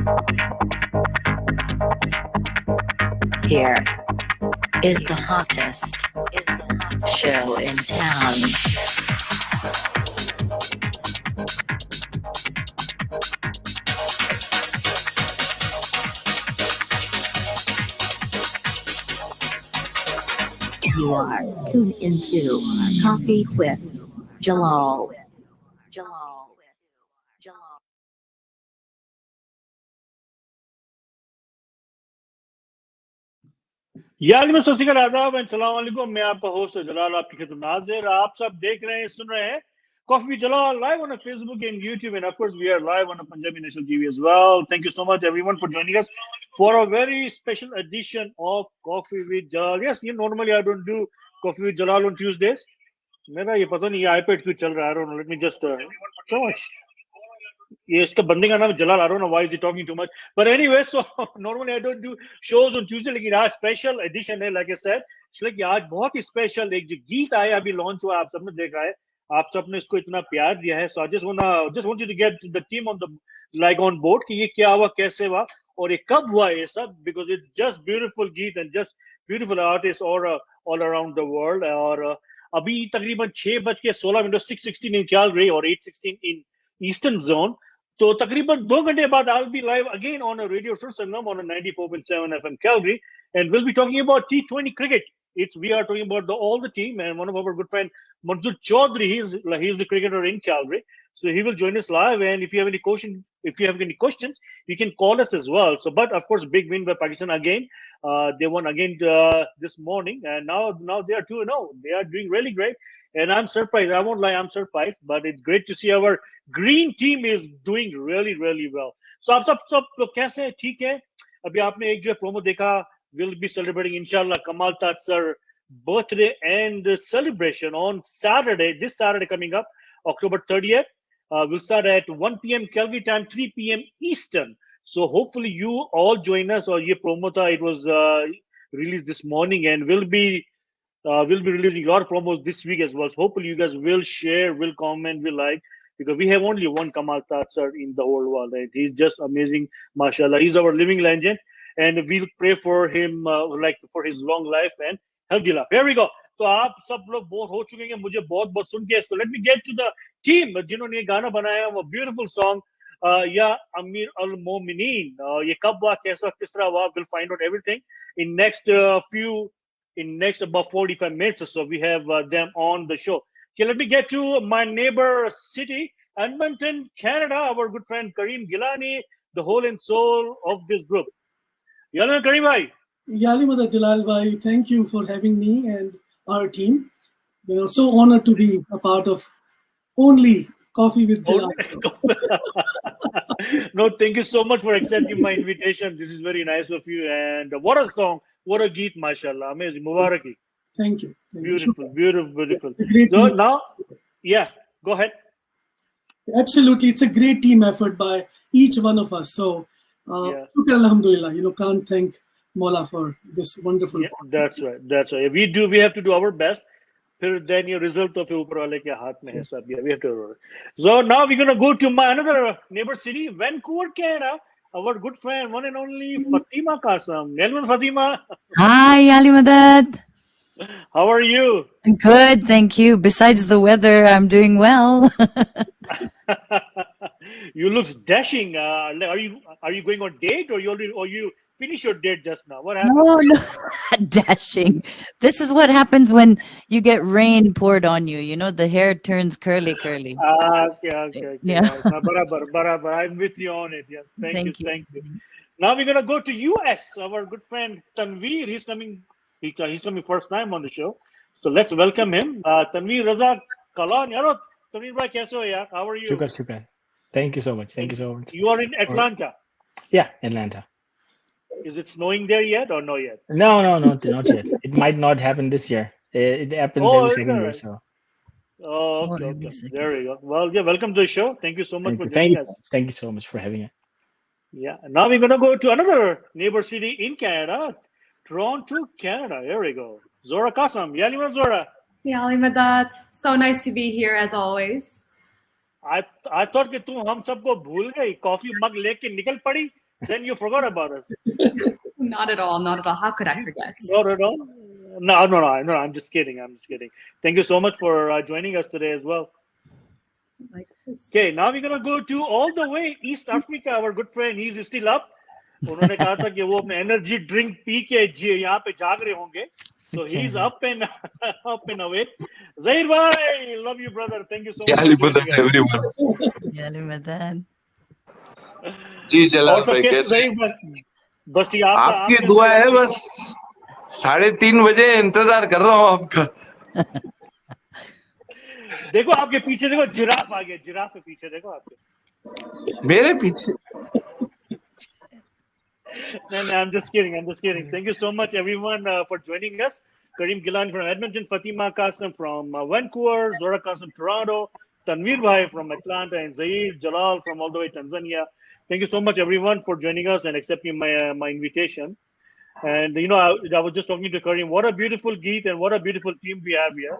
Here is the hottest show in town. You are tuned into Coffee with Jalal. यालिम सस्तिकार आदाब and सलाम अलैकुम। मैं आपका होस्ट जलाल, आपकी खिदमत हाजिर। आप सब देख रहे हैं, सुन रहे हैं Coffee with Jalal live on Facebook and YouTube, and of course we are live on Punjabi National TV as well. Thank you so much everyone for joining us for a very special edition of Coffee with Jalal. Yes, normally I don't do Coffee with Jalal on Tuesdays. मेरा ये पता नहीं ये iPad क्यों चल रहा है, I don't know. Let me just so much. ये इसका बंदे का नाम जलाल, I don't know why is he talking too much, but anyway, so normally I don't do shows on Tuesday, लेकिन आज special edition है, like I said, इसलिए कि आज बहुत ही special एक जो गीत आया अभी लॉन्च हुआ, आप सबने देखा है, आप सबने इसको इतना प्यार दिया है, so I just want you to get the team on the on board कि ये क्या हुआ, कैसे हुआ और ये कब हुआ ये सब, because it's just beautiful गीत and just beautiful artists all around the world। और अभी तकरीबन 6:16 6:16 in Calgary और 8:16 in Eastern Zone, तो तकरीबन 2 घंटे बाद I'll be live again on a radio station on a 94.7 FM Calgary, and we'll be talking about T20 cricket. We are talking about all the team, and one of our good friend 𝗦𝗛𝗔𝗥𝗘𝗧, he's the cricketer in Calgary, so he will join us live. And if you have any questions, you can call us as well. So, but of course, big win by Pakistan again. They won again this morning, and now they are 2-0. They are doing really great, and I'm surprised. I won't lie, I'm surprised. But it's great to see our green team is doing really, really well. So, आप सब लोग कैसे हैं? ठीक है? अभी आपने एक जो प्रोमो देखा, we'll be celebrating inshallah 𝗃𝗏𝗘𝗡 birthday and celebration on Saturday. This Saturday coming up, October 30th. We'll start at 1 p.m. Calgary time, 3 p.m. Eastern. So hopefully you all join us. Or ye promo tha, it was released this morning, and we'll be releasing a lot of promos this week as well. So hopefully you guys will share, will comment, will like, because we have only one 𝗃𝗏𝗘𝗡 in the whole world. Right? He's just amazing, mashallah. He's our living legend, and we'll pray for him, for his long life and healthy life. Here we go. तो आप सब लोग bore हो चुके हैं मुझे बहुत बहुत सुन के, so let me get to the team जिन्होंने ये गाना बनाया, वो beautiful song या AMIR AL-MOMINEEN। ये कब हुआ, कैसा, किस तरह हुआ, we'll find out everything in next about 45 minutes or so. We have them on the show. Okay, let me get to my neighbor city, Edmonton, Canada. Our good friend Karim Gillani, the whole and soul of this group. Yalla Karim bhai. Yalimada Jalal bhai, thank you for having me and our team. So honored to be a part of only Coffee with Jalal. No, thank you so much for accepting my invitation. This is very nice of you. And what a song, what a geet, mashallah. Amazing. Mubaraki. Thank you. Beautiful. So now, yeah, go ahead. Absolutely. It's a great team effort by each one of us. So, alhamdulillah, can't thank Mawla for this wonderful. Yeah, that's right. We have to do our best. Then your result of ऊपर वाले के हाथ में है सब. Yeah, we have to. So now we're gonna go to my another neighbor city, Vancouver, Canada. Our good friend, one and only Fatimah Kassam. Hello, Fatimah. Hi, Yalimada. How are you? Good, thank you. Besides the weather, I'm doing well. You look dashing. Are you going on date, or you finish your date just now? What happened? No, dashing. This is what happens when you get rain poured on you. The hair turns curly. Okay. Yeah. Barabar. I'm with you on it. Yeah. Thank you. Now we're gonna go to US. Our good friend Tanveer. He's coming first time on the show. So let's welcome him. Tanveer, Raza, Kalani. Tanveer bhai, kaise ho yaar? How are you? Shukar. Thank you so much. You are in Atlanta. Yeah, Atlanta. Is it snowing there yet or not yet? No, not yet. It might not happen this year. It happens every second year. So. Oh, okay. There we go. Well, yeah, welcome to the show. Thank you so much for joining us. Thank you so much for having it. Yeah. Now we're gonna go to another neighbor city in Canada, Toronto, Canada. Here we go. Zohra Kassam. Yalimad Zohra. Yalimad. So nice to be here as always. I thought कि तू हम सबको भूल गई, coffee mug लेके निकल पड़ी Then you forgot about us. Not at all. Not at all. How could I forget? Not at all. No. I'm just kidding. Thank you so much for joining us today as well. Okay, now we're gonna go to all the way East Africa. Our good friend, he's still up. उन्होंने कहा था कि वो अपने energy drink P के यहाँ पे जाग रहे होंगे. So he's up and awake. Zahir bhai, love you, brother. Thank you so much. everyone. जी जलाल भाई कैसे? बस ठीक आपकी दुआ है, बस 3:30 बजे इंतजार कर रहा हूँ आपका. देखो आपके पीछे देखो, जिराफ आ गया. जिराफ के पीछे देखो आपके. मेरे पीछे. No, I'm just kidding. Thank you so much, everyone, for joining us. Karim, Gillani from Edmonton, Fatimah, Kassam from Vancouver, Zohra from Toronto, Tanveer bhai from Atlanta, and Zahir, Jalal from all the way Tanzania. Thank you so much, everyone, for joining us and accepting my invitation. And you know, I was just talking to Karim. What a beautiful Geet and what a beautiful team we have here.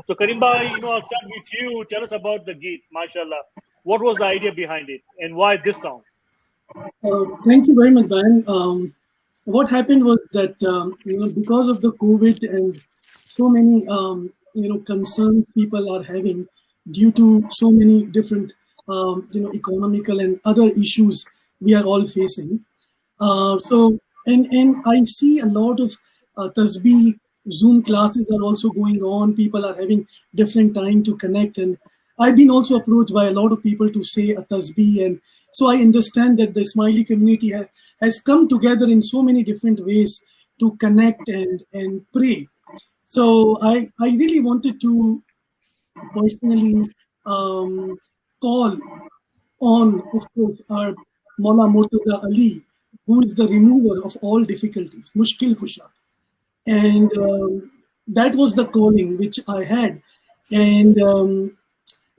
So Karim bhai, you know, I'll start with you. Tell us about the Geet, mashallah. What was the idea behind it, and why this song? Thank you very much, Brian. What happened was that you know, because of the COVID and so many you know, concerns people are having due to so many different you know, economical and other issues we are all facing. So I see a lot of tasbih Zoom classes are also going on. People are having different time to connect, and I've been also approached by a lot of people to say a tasbih, and so I understand that the Ismaili community has come together in so many different ways to connect and pray. So I really wanted to personally call on, of course, our Mawla Murtaza Ali, who is the remover of all difficulties, Mushkil Kusha. And that was the calling which I had. And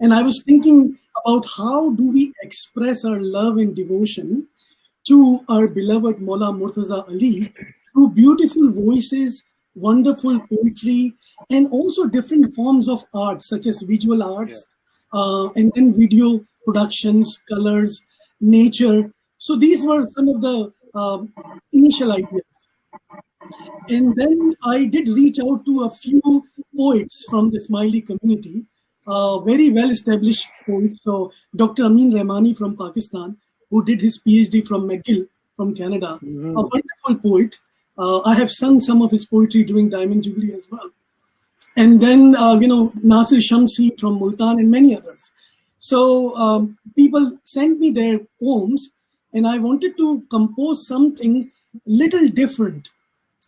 I was thinking about how do we express our love and devotion to our beloved Mawla Murtaza Ali through beautiful voices, wonderful poetry, and also different forms of art, such as visual arts, and then video productions, colors, nature. So these were some of the initial ideas. And then I did reach out to a few poets from the Ismaili community, very well-established poets. So Dr. Amin Rehmani from Pakistan, who did his PhD from McGill from Canada, a wonderful poet. I have sung some of his poetry during Diamond Jubilee as well. And then, you know, Nasir Shamsi from Multan and many others. So people sent me their poems, and I wanted to compose something little different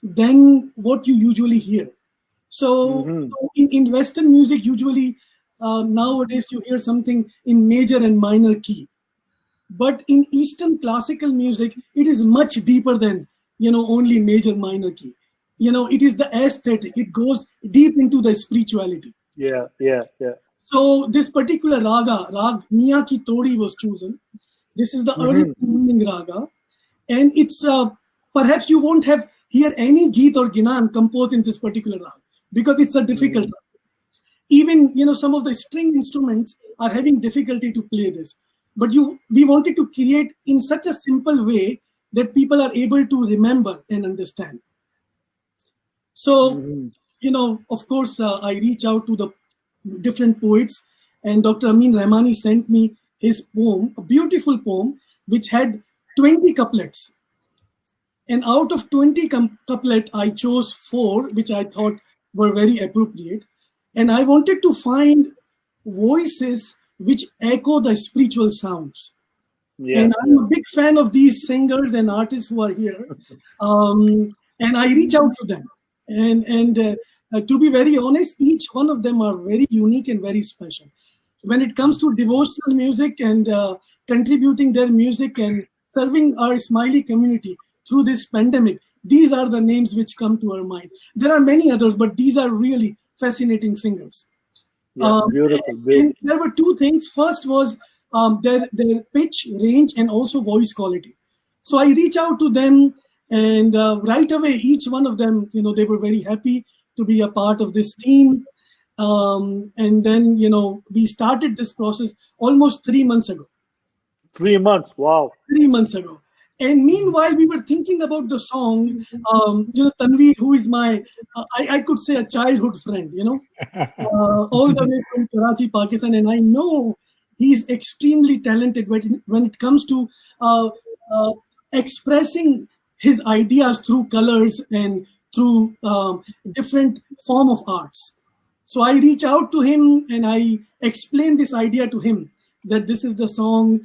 than what you usually hear. So in Western music, usually nowadays you hear something in major and minor key. But in Eastern classical music, it is much deeper than, you know, only major minor key. You know, it is the aesthetic. It goes deep into the spirituality. Yeah. So this particular raga, Rag Miya Ki Todi, was chosen. This is the early morning raga. And it's, perhaps you won't hear any Geet or Ginan composed in this particular raga, because it's a difficult raga. Even, you know, some of the string instruments are having difficulty to play this. But we wanted to create in such a simple way that people are able to remember and understand. So, you know, of course, I reach out to the different poets, and Dr. Amin Rehmani sent me his poem, a beautiful poem, which had 20 couplets. And out of 20 couplets, I chose 4, which I thought were very appropriate. And I wanted to find voices which echo the spiritual sounds. And I'm a big fan of these singers and artists who are here. And I reach out to them. And to be very honest, each one of them are very unique and very special. When it comes to devotional music and contributing their music and serving our Ismaili community through this pandemic, these are the names which come to our mind. There are many others, but these are really fascinating singers. Beautiful. And there were 2 things. First was their pitch, range, and also voice quality. So I reach out to them, and right away, each one of them, you know, they were very happy to be a part of this team. And then, you know, we started this process almost 3 months ago. 3 months, wow. 3 months ago. And meanwhile, we were thinking about the song, Tanveer, who is my, I could say a childhood friend, all the way from Karachi, Pakistan. And I know he's extremely talented when it comes to expressing his ideas through colors and through different form of arts. So I reach out to him and I explain this idea to him that this is the song.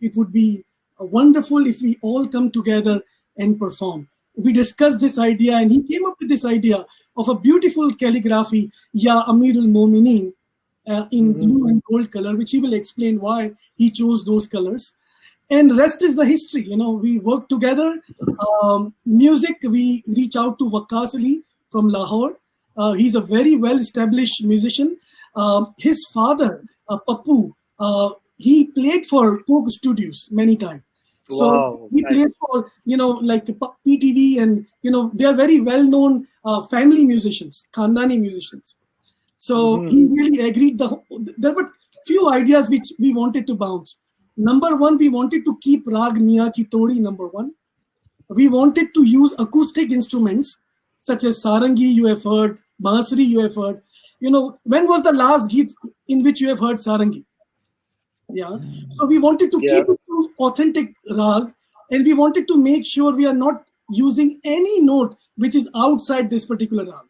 It would be wonderful if we all come together and perform. We discussed this idea and he came up with this idea of a beautiful calligraphy, Ya AMIR al-MOMINEEN, in blue and gold color, which he will explain why he chose those colors. And rest is the history. We work together. Music, we reach out to Waqas Ali from Lahore. He's a very well-established musician. His father, Pappu, he played for Coke Studios many times. So he played for, like PTV and, they are very well-known family musicians, Khandani musicians. So he really agreed. There were few ideas which we wanted to bounce. Number one, we wanted to keep Raag Miyan Ki Todi number one. We wanted to use acoustic instruments such as Sarangi you have heard, Bansuri you have heard. When was the last Geet in which you have heard Sarangi? Yeah. So we wanted to keep it to authentic Raag, and we wanted to make sure we are not using any note which is outside this particular Raag.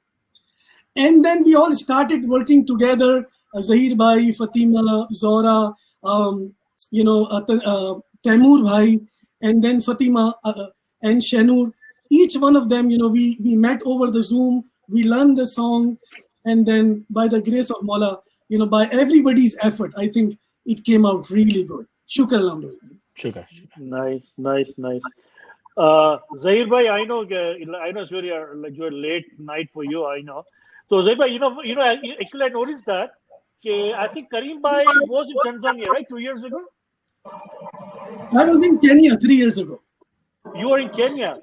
And then we all started working together, Zahir bhai, Fatimah, Zohra, TAIMOOR bhai, and then Fatimah and Shanur. Each one of them, we met over the Zoom, we learned the song, and then by the grace of Mawla, by everybody's effort, I think it came out really good. Shukr alhamdulillah. Shukr. Nice. Zahir bhai, I know it's very late night for you, I know. So Zahir bhai, actually I noticed that I think Karim bhai was in Tanzania, right? 2 years ago? I was in Kenya 3 years ago. You were in Kenya.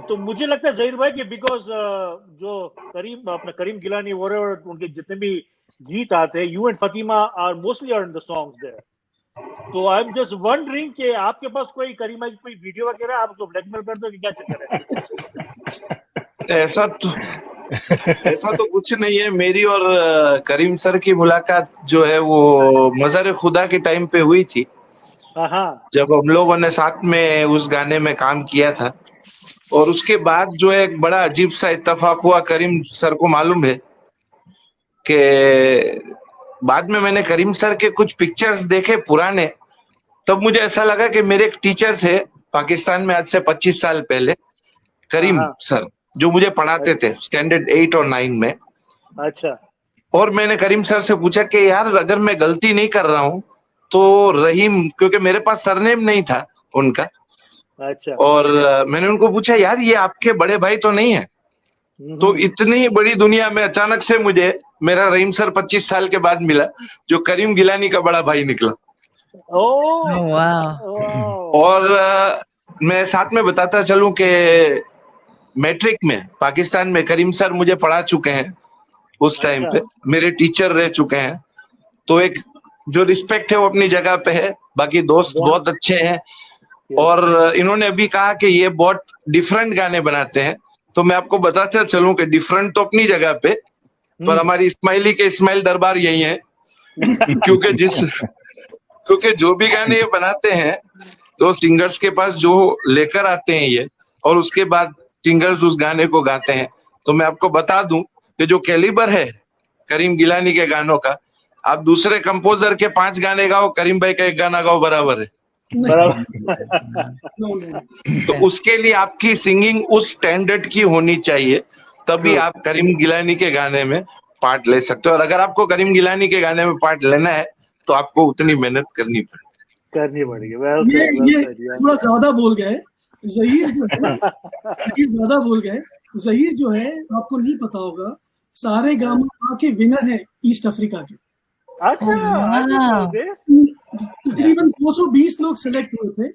तो मुझे लगता है ज़हीर भाई कि because जो करीम गिलानी वगैरह उनके जितने भी गीत आते हैं, you and Fatima are mostly are in the songs there. तो आई एम जस्ट वंडरिंग कि आपके पास कोई करीम भाई कोई वीडियो वगैरह आप उसको ब्लैकमेल कर दो कि क्या चक्कर है? ऐसा तो कुछ नहीं है. मेरी और करीम सर की मुलाकात जो है वो मज़ार खुदा के टाइम पे हुई थी, जब हम लोगों ने साथ में उस गाने में काम किया था. और उसके बाद जो है एक बड़ा अजीब सा इत्तेफाक हुआ. करीम सर को मालूम है कि बाद में मैंने करीम सर के कुछ पिक्चर्स देखे पुराने, तब मुझे ऐसा लगा कि मेरे एक टीचर थे पाकिस्तान में आज से 25 साल पहले, करीम सर, जो मुझे पढ़ाते थे स्टैंडर्ड 8 और 9 में. अच्छा. और मैंने करीम सर से पूछा कि यार अगर मैं गलती नहीं कर रहा हूँ तो रहीम, क्योंकि मेरे पास सरनेम नहीं था उनका. अच्छा. और मैंने उनको पूछा यार ये आपके बड़े भाई तो नहीं है? तो इतनी बड़ी दुनिया में अचानक से मुझे मेरा रहीम सर 25 साल के बाद मिला, जो करीम गिलानी का बड़ा भाई निकला. और मैं साथ में बताता चलूं कि मैट्रिक में पाकिस्तान में करीम सर मुझे पढ़ा चुके हैं, उस टाइम पे मेरे टीचर रह चुके हैं. तो एक जो रिस्पेक्ट है वो अपनी जगह पे है. बाकी दोस्त बहुत अच्छे हैं. और इन्होंने अभी कहा कि ये बहुत डिफरेंट गाने बनाते हैं, तो मैं आपको बताता चलूं कि डिफरेंट तो अपनी जगह पे, पर हमारी इस्माइली के इस्माइल दरबार यही है. क्योंकि जो भी गाने ये बनाते हैं तो सिंगर्स के पास जो लेकर आते हैं ये, और उसके बाद सिंगर्स उस गाने को गाते हैं. तो मैं आपको बता दूं कि जो कैलिबर है करीम गिलानी के गानों का, आप दूसरे कंपोजर के 5 गाने गाओ, करीम भाई का 1 गाना गाओ, बराबर है. तो उसके लिए आपकी सिंगिंग उस स्टैंडर्ड की होनी चाहिए, तभी आप करीम गिलानी के गाने में पार्ट ले सकते हो. और अगर आपको करीम गिलानी के गाने में पार्ट लेना है तो आपको उतनी मेहनत करनी पड़ेगी. ये थोड़ा ज्यादा बोल गए ज़हीर, ज्यादा बोल गए. ज़हीर जो है आपको नहीं पता होगा, सारे गामा के विनर है ईस्ट अफ्रीका के. तकरीबन 220 लोग सिलेक्ट हुए थे.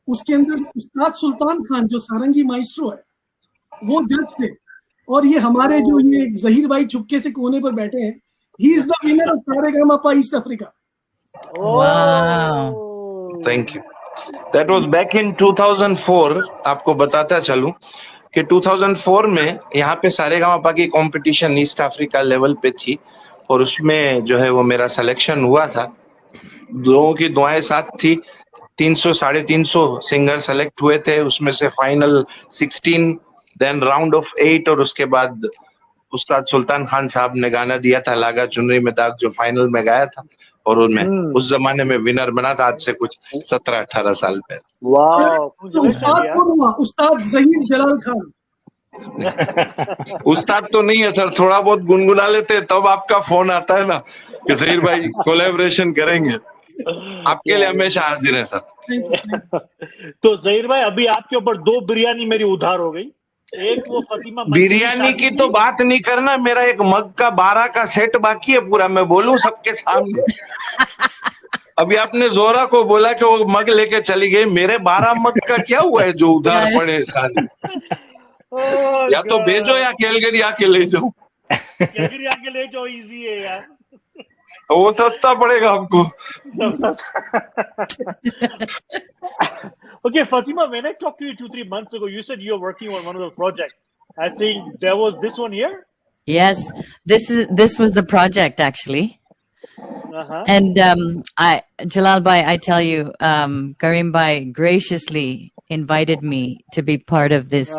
उसके अंदर उस्ताद सुल्तान खान जो सारंगी माइस्ट्रो है वो जज थे, और ये हमारे जो ये ज़हीर भाई चुपके से कोने पर बैठे हैं, he is the winner of Saregamapa East Africa. Thank you. That was back in 2004. आपको बताता चलूं कि 2004 में यहाँ पे सारेगामापा की कंपटीशन ईस्ट अफ्रीका लेवल पे थी और उसमें जो है वो मेरा सिलेक्शन हुआ था। लोगों की दुआएं साथ थी। 300 350 सिंगर सेलेक्ट हुए थे, उसमें से फाइनल 16, देन राउंड ऑफ 8 और उसके बाद उस्ताद सुल्तान खान साहब ने गाना दिया था लागा चुनरी में दाग जो फाइनल में गाया था और उनमें उस जमाने में विनर बना था आज से कुछ 17-18 साल पहले। वाह, उस्ताद ज़हीर जलाल खान। उस्ताद तो नहीं है सर, थोड़ा बहुत गुनगुना लेते तब आपका फोन आता है ना कि ज़हीर भाई कोलैबोरेशन करेंगे। आपके लिए हमेशा हाजिर है सर। तो ज़हीर भाई अभी आपके ऊपर 2 बिरयानी मेरी उधार हो गई। एक वो फतिमा बिरयानी की तो बात नहीं करना, मेरा एक मग का 12 का सेट बाकी है पूरा, मैं बोलूं सबके सामने। अभी आपने जोहरा को बोला कि वो मग लेके चली गई, मेरे 12 मग का क्या हुआ है जो उधार पड़े खाली? या तो भेजो या कैलगरी आके ले जाओ। कैलगरी आके ले जाओ, इजी है यार, वो सस्ता पड़ेगा हमको। Okay, Fatima, when I talked to you 2-3 months ago, you said you're working on one of those projects. I think there was this one here. Yes, this was the project actually. And Jalal bhai, I tell you, Karim bhai graciously invited me to be part of this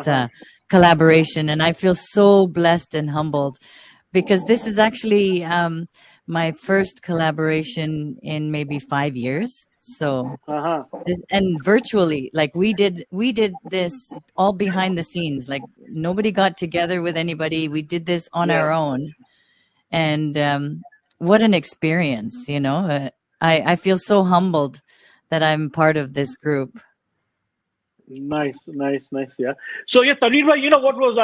collaboration, and I feel so blessed and humbled because this is actually my first collaboration in maybe 5 years. So and virtually, like we did this all behind the scenes, like nobody got together with anybody. We did this on our own, and what an experience, you know. I feel so humbled that I'm part of this group. Nice, yeah. So yeah, Tanveer, you know what was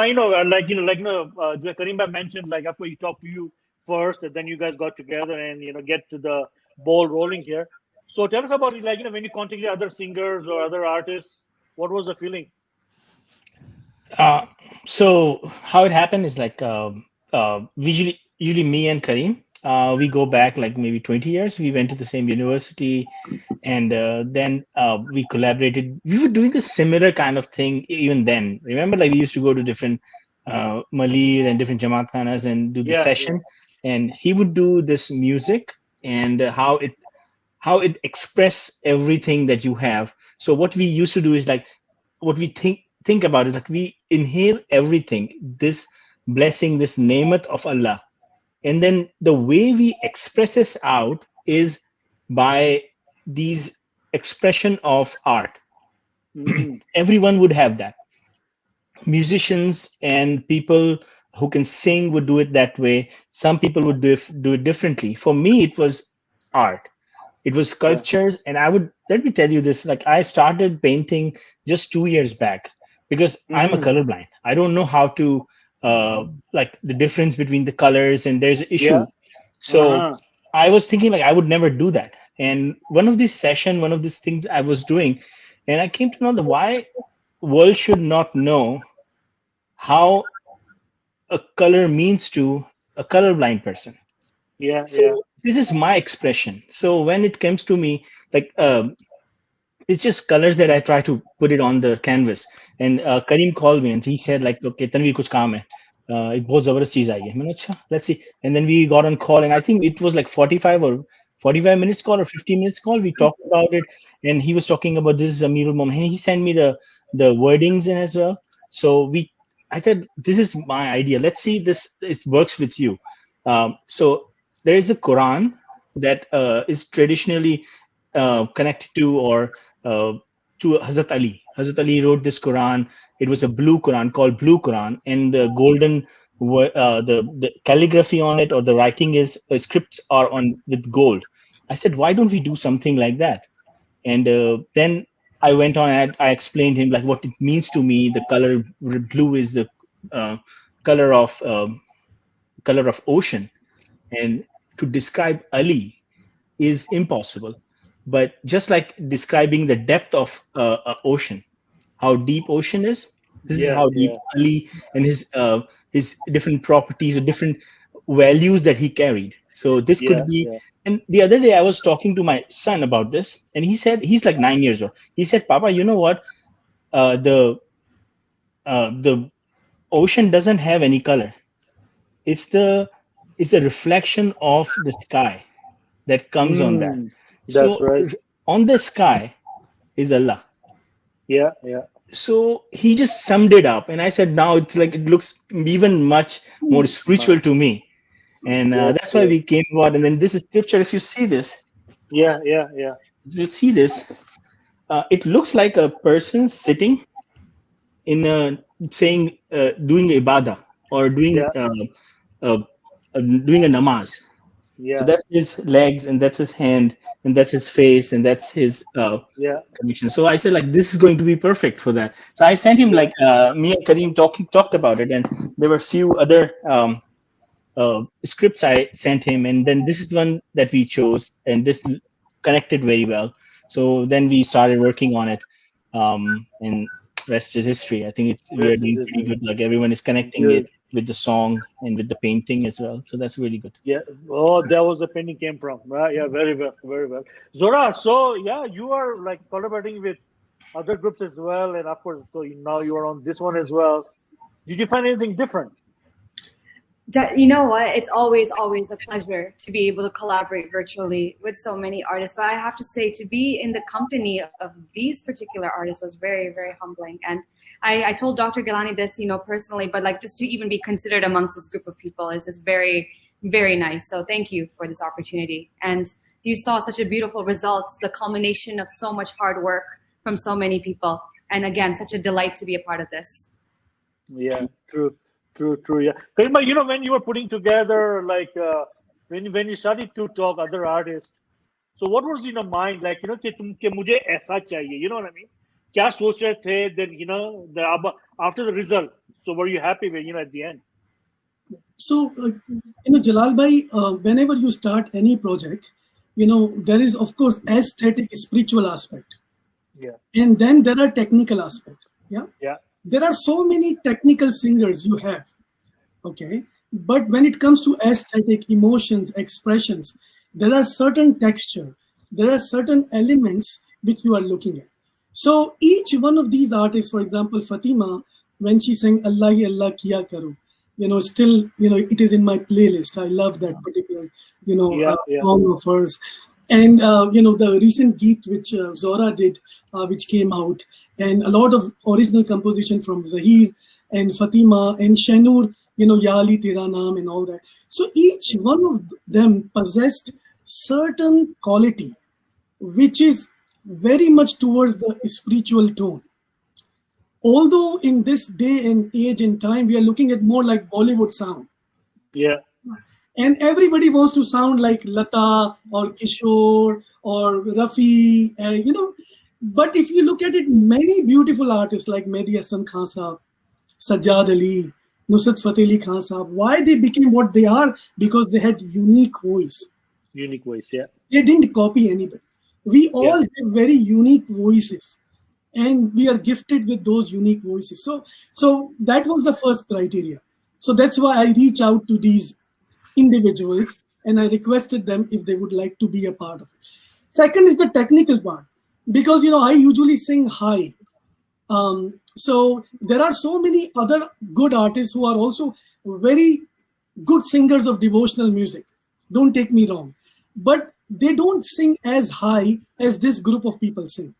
Karim mentioned, like after he talked to you first, and then you guys got together and get to the ball rolling here. So tell us about it, when you contacted other singers or other artists, what was the feeling? So how it happened is like usually me and Karim, we go back like maybe 20 years. We went to the same university, and then we collaborated. We were doing a similar kind of thing even then. Remember, like we used to go to different Malir and different Jamaat Khanas and do the session, and he would do this music and how it express everything that you have. So what we used to do is like what we think about it, like we inhale everything, this blessing, this 𝗟𝗏𝗧 of Allah, and then the way we express this out is by these expression of art. Everyone would have that. Musicians and people who can sing would do it that way. Some people would do it differently. For me, it was art. It was sculptures, and let me tell you this, like I started painting just 2 years back because I'm a colorblind. I don't know how to, like the difference between the colors, and there's an issue. So I was thinking like I would never do that. And one of these things I was doing, and I came to know that why world should not know how a color means to a colorblind person. This is my expression. So when it comes to me, like it's just colors that I try to put it on the canvas. And Karim called me and he said like, okay, Tanveer, kuch kaam hai. एक बहुत जबरदस्त चीज आई है. मैंने अच्छा, let's see. And then we got on call, and I think it was like 45 minutes call or 50 minutes call. We talked about it, and he was talking about this is AMIR al-MOMINEEN. He sent me the wordings in as well. So I thought this is my idea. Let's see it works with you. So there is a Quran that is traditionally connected to Hazrat Ali. Hazrat Ali wrote this Quran. It was a blue Quran called Blue Quran, and the golden the calligraphy on it or the writing is scripts are on with gold. I said, why don't we do something like that? And then I went on and I explained him like what it means to me. The color blue is the color of ocean, and to describe Ali is impossible. But just like describing the depth of ocean, how deep ocean is, this is how deep Ali and his different properties or different values that he carried. So this could be. And the other day I was talking to my son about this, and he said, he's like 9 years old. He said, Papa, you know what? The ocean doesn't have any color. It's the reflection of the sky that comes on that. That's right. On the sky is Allah. Yeah. So he just summed it up, and I said, now it's like, it looks even much more spiritual to me. And that's why we came about. And then this is scripture. If you see this, yeah. You see this, it looks like a person sitting in doing ibadah or doing a namaz. Yeah. So that's his legs, and that's his hand, and that's his face, and that's his connection. So I said, like, this is going to be perfect for that. So I sent him, like, me and Karim talked about it, and there were a few other scripts I sent him, and then this is one that we chose, and this connected very well. So then we started working on it, and rest is history. I think we are doing pretty good. Like, everyone is connecting it with the song and with the painting as well. So that's really good. Yeah. Oh, that was the painting came from. Yeah, very well. Zohra, so yeah, you are like collaborating with other groups as well, and of course, so now you are on this one as well. Did you find anything different? You know what? It's always a pleasure to be able to collaborate virtually with so many artists. But I have to say, to be in the company of these particular artists was very, very humbling. And I told Dr. Gillani this, personally, but like, just to even be considered amongst this group of people is just very, very nice. So thank you for this opportunity. And you saw such a beautiful result, the culmination of so much hard work from so many people. And again, such a delight to be a part of this. Yeah, true. Yeah. Karim, when you were putting together, like, when you started to talk other artists, so what was in your mind, like, कि मुझे ऐसा चाहिए, you know what I mean? क्या सोच रहे थे, then, after the result, so were you happy with, at the end? So, Jalal bhai, whenever you start any project, there is, of course, aesthetic, spiritual aspect. Yeah. And then there are technical aspect. Yeah. Yeah. There are so many technical singers you have, okay? But when it comes to aesthetic, emotions, expressions, there are certain texture, there are certain elements which you are looking at. So each one of these artists, for example, Fatimah, when she sang Allah Hi Allah Kiya Karo, still, it is in my playlist. I love that particular, song of hers. And, the recent Geet which Zohra did, which came out, and a lot of original composition from Zahir and Fatimah and Shahnur, Ya Ali Tera Naam and all that. So each one of them possessed certain quality, which is very much towards the spiritual tone. Although in this day and age and time, we are looking at more like Bollywood sound. Yeah. And everybody wants to sound like Lata or Kishore or Rafi, But if you look at it, many beautiful artists like Mehdi Hasan Khan Sahab, Sajjad Ali, Nusrat Fateh Ali Khan Sahab, why they became what they are? Because they had unique voice. Unique voice, yeah. They didn't copy anybody. We all have very unique voices, and we are gifted with those unique voices. So that was the first criteria. So that's why I reach out to these individuals and I requested them if they would like to be a part of it. Second is the technical part, because I usually sing high. So there are so many other good artists who are also very good singers of devotional music. Don't take me wrong, but they don't sing as high as this group of people sing.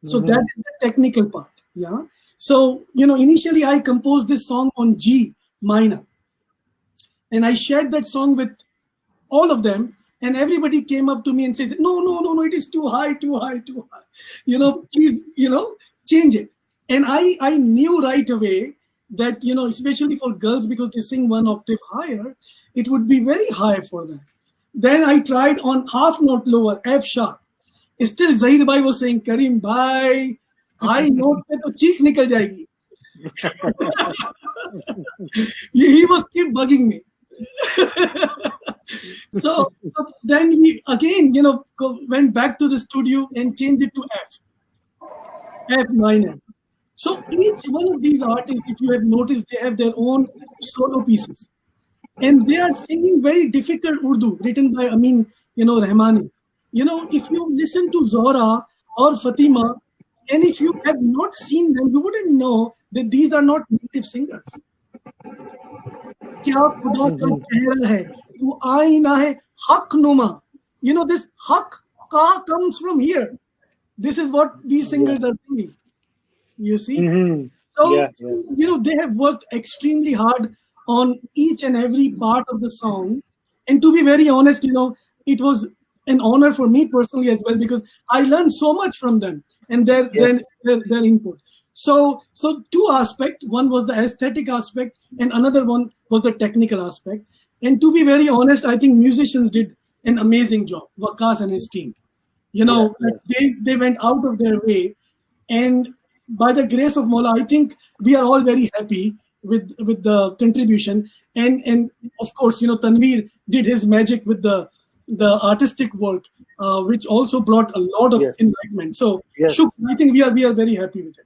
So that is the technical part. Yeah. So initially I composed this song on G minor. And I shared that song with all of them, and everybody came up to me and said, no, it is too high. Please, change it. And I knew right away that, especially for girls, because they sing one octave higher, it would be very high for them. Then I tried on half note lower, F sharp. Still Zahir bhai was saying, Karim bhai, high note pe to cheek nikal jayegi. He was keep bugging me. So then we again, went back to the studio and changed it to F minor. So each one of these artists, if you have noticed, they have their own solo pieces. and they are singing very difficult Urdu written by Amin, Rehmani. If you listen to Zohra or Fatimah, and if you have not seen them, you wouldn't know that these are not native singers. क्या खुदा का चेहरा है, तू आईना है हक नुमा. This hak ka comes from here. This is what these singers are singing. You see? So, they have worked extremely hard on each and every part of the song. And to be very honest, it was an honor for me personally as well, because I learned so much from them and their input. So two aspects. One was the aesthetic aspect and another one was the technical aspect. And to be very honest, I think musicians did an amazing job, Waqas and his team. They went out of their way, and by the grace of Mawla, I think we are all very happy with the contribution. And of course, Tanveer did his magic with the artistic work, which also brought a lot of enlightenment. So I think we are very happy with it.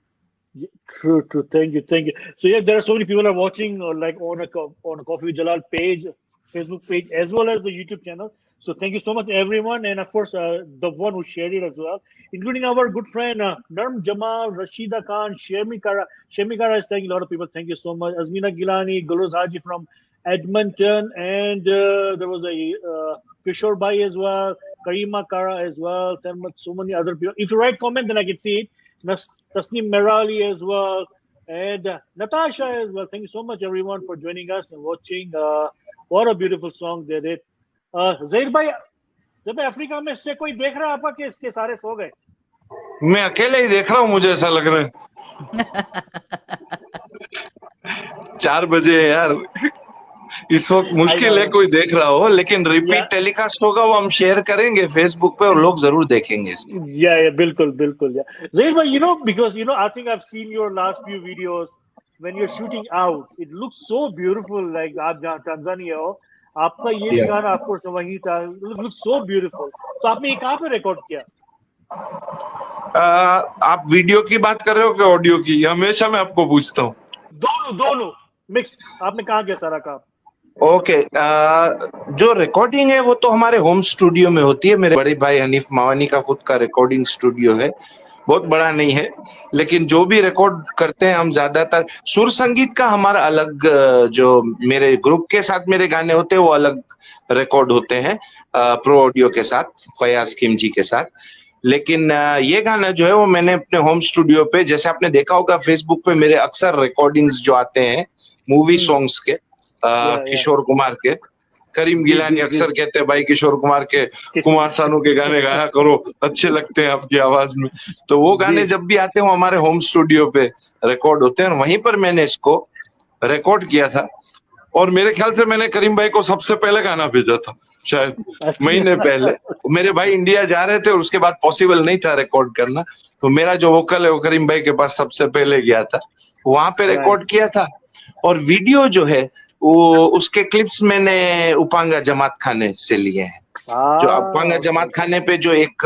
True. Thank you. So there are so many people are watching on a Koffee with Jalal page, Facebook page, as well as the YouTube channel. So thank you so much, everyone, and of course the one who shared it as well, including our good friend Narm Jamal, Rashida Khan, Shermi Kara is thanking a lot of people. Thank you so much. Azmina Gillani, Guluz Haji from Edmonton, and there was a Kishore Bhai as well, Karima Kara as well, so many other people. If you write comment, then I can see it. Tasneem Merali as well, and Natasha as well. Thank you so much, everyone, for joining us and watching. What a beautiful song they did. Zahir bhai, जब Africa में से कोई देख रहा है आपका कि इसके सारे सो गए? मैं अकेले ही देख रहा हूँ, मुझे ऐसा लग रहा है. 4 बजे है यार, इस वक्त मुश्किल है कोई देख रहा हो, लेकिन रिपीट टेलीकास्ट होगा, वो हम शेयर करेंगे फेसबुक पे और लोग जरूर देखेंगे. बिल्कुल. Zahir bhai, because I think I've seen your last few videos when you're shooting out. It looks so beautiful. Like आप जहाँ Tanzania हो, आपका ये गाना आपको वही था. It looks so beautiful. तो आपने ये कहाँ पे रिकॉर्ड किया? आप वीडियो की बात कर रहे हो कि ऑडियो की? हमेशा मैं आपको पूछता हूँ. दोनों मिक्स. आपने कहाँ किया सारा काम? ओके, जो रिकॉर्डिंग है वो तो हमारे होम स्टूडियो में होती है. मेरे बड़े भाई हनीफ मावानी का खुद का रिकॉर्डिंग स्टूडियो है, बहुत बड़ा नहीं है, लेकिन जो भी रिकॉर्ड करते हैं हम ज्यादातर सुर संगीत का हमारा अलग, जो मेरे ग्रुप के साथ मेरे गाने होते हैं वो अलग रिकॉर्ड होते हैं प्रो ऑडियो के साथ, फयाज किम जी के साथ. लेकिन ये गाना जो है वो मैंने अपने होम स्टूडियो पे, जैसे आपने देखा होगा फेसबुक पे मेरे अक्सर रिकॉर्डिंग्स जो आते हैं मूवी सॉन्ग्स के, किशोर कुमार के, करीम गिलानी अक्सर कहते हैं भाई किशोर कुमार के, कुमार सानू के गाने गाया करो, अच्छे लगते हैं आपकी आवाज में. तो वो गाने जब भी आते हैं वो हमारे होम स्टूडियो पे रिकॉर्ड होते हैं, और वहीं पर मैंने इसको रिकॉर्ड किया था. और मेरे ख्याल से मैंने करीम भाई को सबसे पहले गाना भेजा था, शायद महीने पहले. मेरे भाई इंडिया जा रहे थे और उसके बाद पॉसिबल नहीं था रिकॉर्ड करना, तो मेरा जो वोकल है वो करीम भाई के पास सबसे पहले गया था, वहां पे रिकॉर्ड किया था. और वीडियो जो है वो उसके क्लिप्स मैंने उपांगा जमात खाने से लिए हैं. जो उपांगा जमात खाने पे जो एक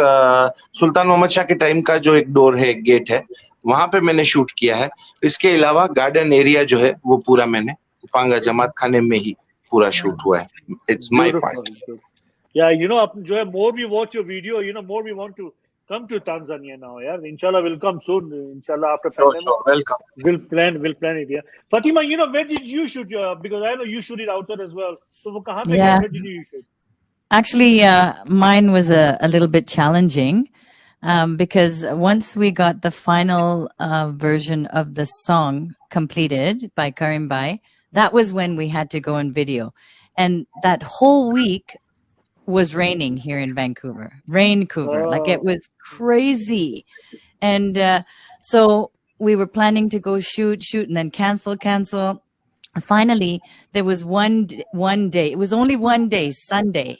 सुल्तान मोहम्मद शाह के टाइम का जो एक डोर है, एक गेट है, वहां पे मैंने शूट किया है. इसके अलावा गार्डन एरिया जो है वो पूरा मैंने उपांगा जमात खाने में ही पूरा शूट हुआ है. It's my part. जो है, more we watch your video, more we want to come to Tanzania now. Inshallah we'll come soon. Inshallah after pandemic. Welcome. We'll plan it. Fatima, where did you shoot? Because I know you shoot it outside as well. So where did you shoot? Actually, mine was a little bit challenging because once we got the final version of the song completed by Karim Bhai, that was when we had to go in video. And that whole week was raining here in Vancouver. Like it was crazy. And so we were planning to go shoot and then cancel. Finally, there was one day, it was only one day, Sunday,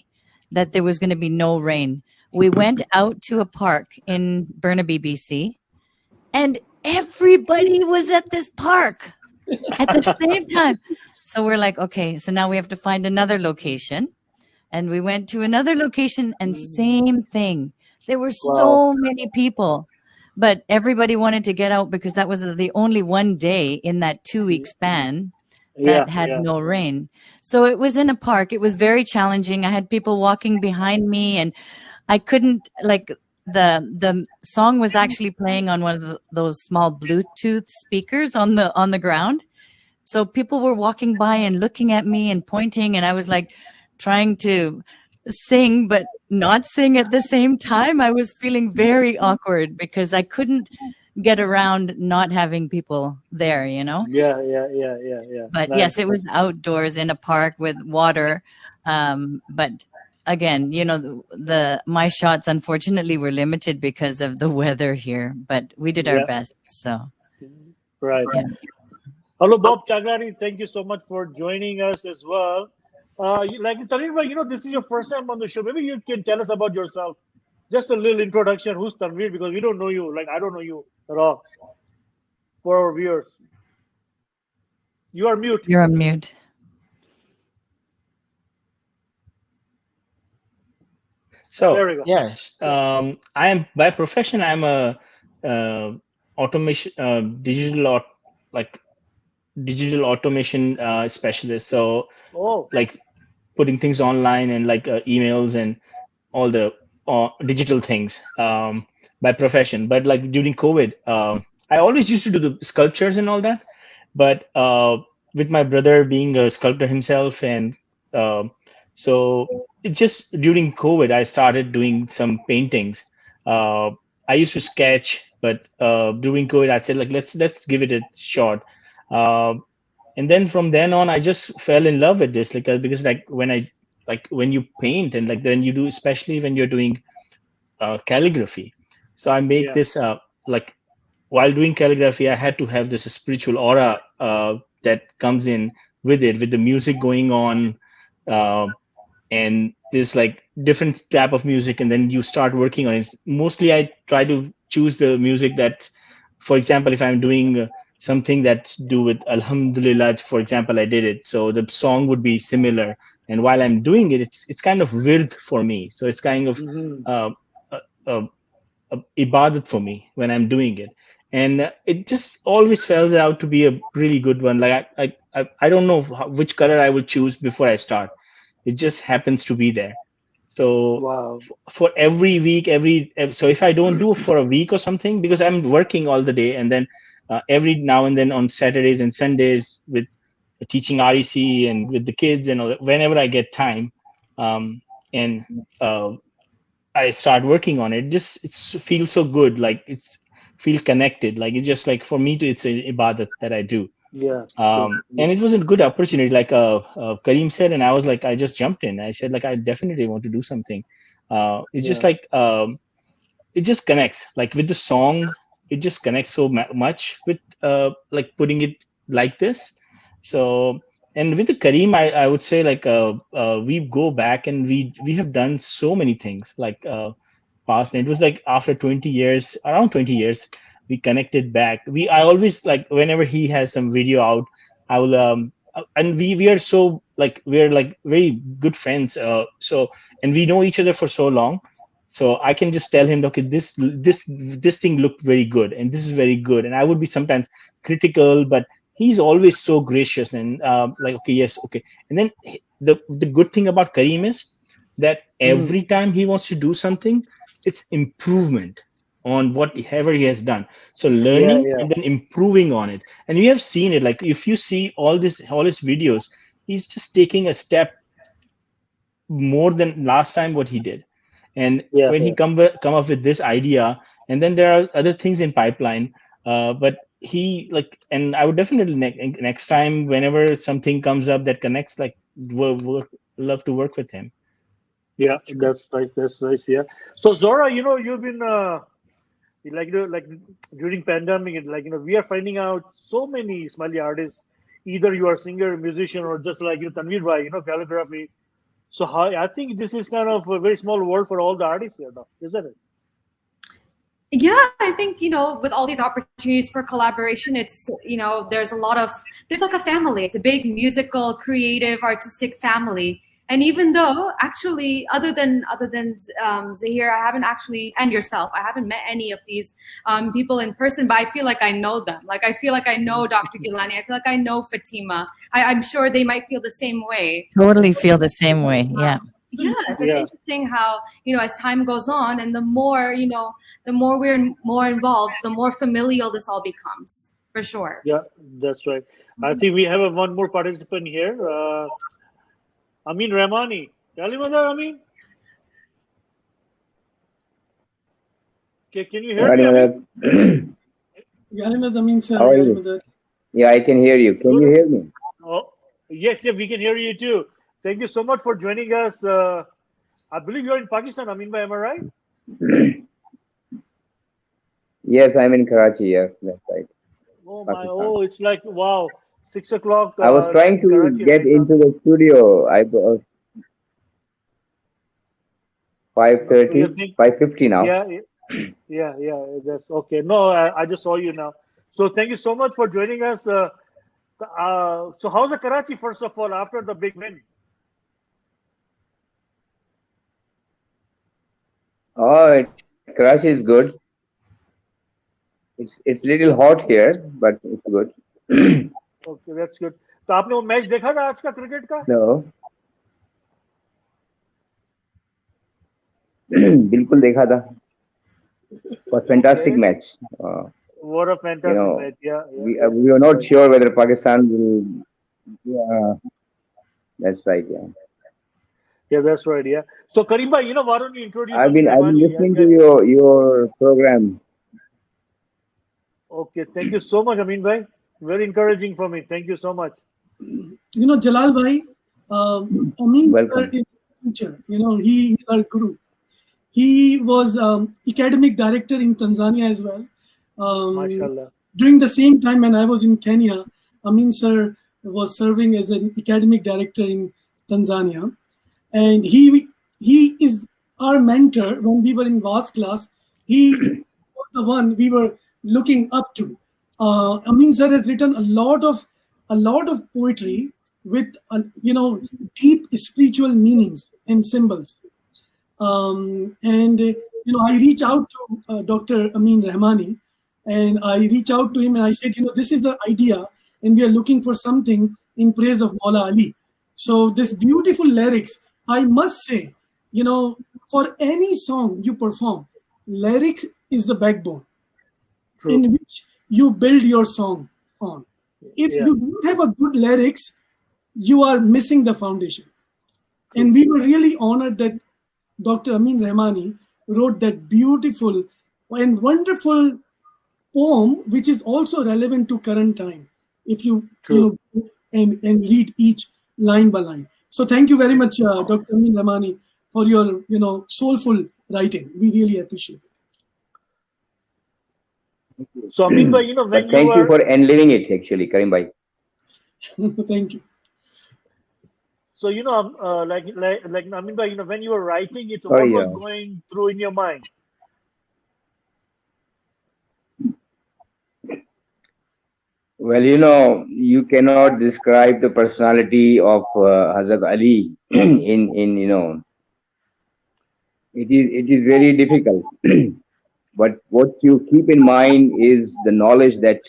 that there was going to be no rain. We went out to a park in Burnaby, BC, and everybody was at this park at the same time. So we're like, okay, so now we have to find another location. And we went to another location and same thing. There were so many people, but everybody wanted to get out because that was the only one day in that 2-week span that had no rain. So it was in a park. It was very challenging. I had people walking behind me, and I couldn't, like, the song was actually playing on one of those small Bluetooth speakers on the ground. So people were walking by and looking at me and pointing, and I was like trying to sing but not sing at the same time. I was feeling very awkward because I couldn't get around not having people there, you know? Yeah. But yes, it was outdoors in a park with water. But again, you know, my shots unfortunately were limited because of the weather here, but we did our best. So right. Yeah. Hello, Bob Chaglari. Thank you so much for joining us as well. Like Tanveer, you know, this is your first time on the show. Maybe you can tell us about yourself. Just a little introduction. Who's Tanveer? Because we don't know you. Like, I don't know you at all. For our viewers. You are mute. You're on mute. So, there we go. Yes, I am by profession. I'm a automation, digital automation specialist. So, like putting things online and like emails and all the digital things by profession. But like during COVID, I always used to do the sculptures and all that. But with my brother being a sculptor himself, and so it's just during COVID, I started doing some paintings. I used to sketch, but during COVID, I said like let's give it a shot. And then from then on, I just fell in love with this, because like when you paint and like then you do, especially when you're doing calligraphy. So I make this like while doing calligraphy, I had to have this spiritual aura that comes in with it, with the music going on, and there's like different type of music, and then you start working on it. Mostly, I try to choose the music that, for example, if I'm doing something that's do with Alhamdulillah, for example, I did it. So the song would be similar. And while I'm doing it, it's kind of wird for me. So it's kind of ibadat for me when I'm doing it. And it just always falls out to be a really good one. Like I don't know which color I would choose before I start. It just happens to be there. So for every week, so if I don't do for a week or something, because I'm working all the day, and then every now and then on Saturdays and Sundays with teaching REC and with the kids and all that, whenever I get time, and I start working on it, it feels so good. Like feel connected. Like it's just like for me it's an ibadat that I do. Yeah. And it was a good opportunity, like Karim said, and I was like, I just jumped in. I said like I definitely want to do something. It's just like it just connects, like with the song. It just connects so much with like putting it like this. So, and with the Karim, I would say like we go back and we have done so many things like past. And it was like after 20 years, around 20 years, we connected back. I always like whenever he has some video out, I will and we are so like we're like very good friends. So and we know each other for so long. So I can just tell him, okay, this thing looked very good, and this is very good. And I would be sometimes critical, but he's always so gracious and like, okay, yes, okay. And then the good thing about Karim is that every time he wants to do something, it's improvement on whatever he has done. So learning and then improving on it. And you have seen it. Like if you see all his videos, he's just taking a step more than last time what he did. And when he come up with this idea, and then there are other things in pipeline, but he like, and I would definitely next time whenever something comes up that connects, like we'll love to work with him. Yeah, that's right. That's nice. Yeah. So Zohra, you know, you've been like during pandemic, like, you know, we are finding out so many Somali artists. Either you are a singer, musician, or just like, you know, Tanveer bhai, you know, calligraphy. So I think this is kind of a very small world for all the artists here now, isn't it? Yeah, I think, you know, with all these opportunities for collaboration, it's, you know, there's like a family. It's a big musical, creative, artistic family. And even though, actually, other than Zahir, I haven't actually, and yourself, I haven't met any of these people in person, but I feel like I know them. Like, I feel like I know Dr. Gillani. I feel like I know Fatimah. I'm sure they might feel the same way. Totally feel the same way, yeah. Yeah, so it's interesting how, as time goes on and the more, the more we're more involved, the more familial this all becomes, for sure. Yeah, that's right. I think we have one more participant here. Amin Rehmani. Amin? Okay, can you hear me? Amin, sir. How are you? Yeah, I can hear you. Can you hear me? Oh, yes, we can hear you too. Thank you so much for joining us. I believe you're in Pakistan, Amin bhai, am I right? Yes, I'm in Karachi, yes, that's right. Oh my, it's like, wow, 6 o'clock. I was trying to Karachi, get into the studio. I was 5:30, 5:50 now. Yeah, that's okay. No, I just saw you now. So thank you so much for joining us. So how's the Karachi, first of all, after the big win? Oh, Karachi is good. It's little hot here, but it's good. Okay, that's good. तो आपने वो match देखा था आज का cricket का? No. बिल्कुल देखा था. Was fantastic match. What a fantastic match! Yeah. We were not sure whether Pakistan will. Yeah, that's right. Yeah. Yeah, that's right. Yeah. So Karim bhai, why don't you introduce? I've been listening to your program. Okay, thank you so much, Amin bhai. Very encouraging for me. Thank you so much. Jalal bhai, Amin is a teacher. He is our guru. He was academic director in Tanzania as well. MashaAllah. During the same time when I was in Kenya, Amin sir was serving as an academic director in Tanzania. And he is our mentor when we were in VAS class. He was the one we were looking up to. Amin sir has written a lot of poetry with deep spiritual meanings and symbols. I reach out to Dr. Amin Rehmani, and I reach out to him and I said, this is the idea, and we are looking for something in praise of Maula Ali. So this beautiful lyrics, I must say, for any song you perform, lyrics is the backbone. True. In which you build your song on. If you don't have a good lyrics, you are missing the foundation. True. And we were really honored that Dr. Amin Rehmani wrote that beautiful and wonderful poem, which is also relevant to current time, if you and read each line by line. So thank you very much, Dr. Amin Rehmani, for your soulful writing. We really appreciate it. So Amin bhai, thank you for enliving it, actually, Karim bhai. Thank you. So like Amin bhai, when you were writing, it's what was going through in your mind? Well, you cannot describe the personality of Hazrat Ali in it is very difficult. But what you keep in mind is the knowledge that